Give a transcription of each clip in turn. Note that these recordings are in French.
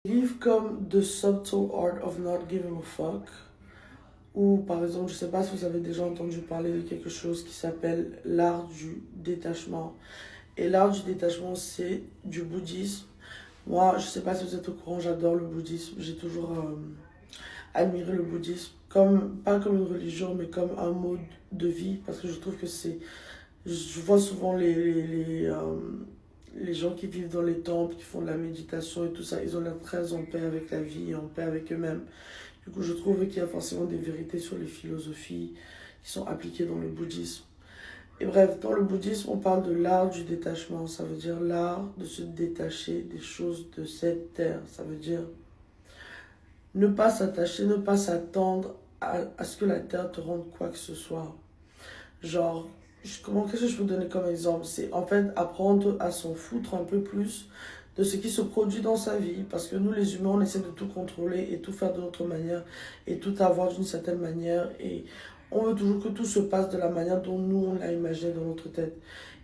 Livres comme The Subtle Art of Not Giving a Fuck, ou par exemple, je ne sais pas si vous avez déjà entendu parler de quelque chose qui s'appelle l'art du détachement. Et l'art du détachement, c'est du bouddhisme. Moi, je ne sais pas si vous êtes au courant, j'adore le bouddhisme. J'ai toujours admiré le bouddhisme, comme, pas comme une religion, mais comme un mode de vie, parce que je trouve que c'est... Je vois souvent les gens qui vivent dans les temples, qui font de la méditation et tout ça, ils ont l'air très en paix avec la vie et en paix avec eux-mêmes. Du coup, je trouve qu'il y a forcément des vérités sur les philosophies qui sont appliquées dans le bouddhisme. Et bref, dans le bouddhisme, on parle de l'art du détachement. Ça veut dire l'art de se détacher des choses de cette terre. Ça veut dire ne pas s'attacher, ne pas s'attendre à ce que la terre te rende quoi que ce soit. Genre, qu'est-ce que je peux donner comme exemple? C'est en fait apprendre à s'en foutre un peu plus de ce qui se produit dans sa vie. Parce que nous, les humains, on essaie de tout contrôler et tout faire de notre manière et tout avoir d'une certaine manière. Et on veut toujours que tout se passe de la manière dont nous, on l'a imaginé dans notre tête.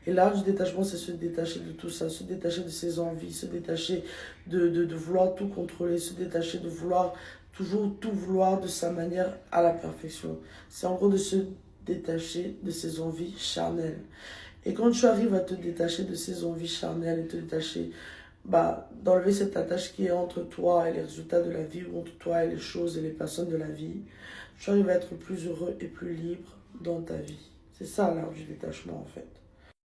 Et l'art du détachement, c'est se détacher de tout ça, se détacher de ses envies, se détacher de vouloir tout contrôler, se détacher de vouloir toujours tout vouloir de sa manière à la perfection. C'est en gros de se détacher de ses envies charnelles. Et quand tu arrives à te détacher de ces envies charnelles et te détacher, d'enlever cette attache qui est entre toi et les résultats de la vie, ou entre toi et les choses et les personnes de la vie, tu arrives à être plus heureux et plus libre dans ta vie. C'est ça l'art du détachement en fait.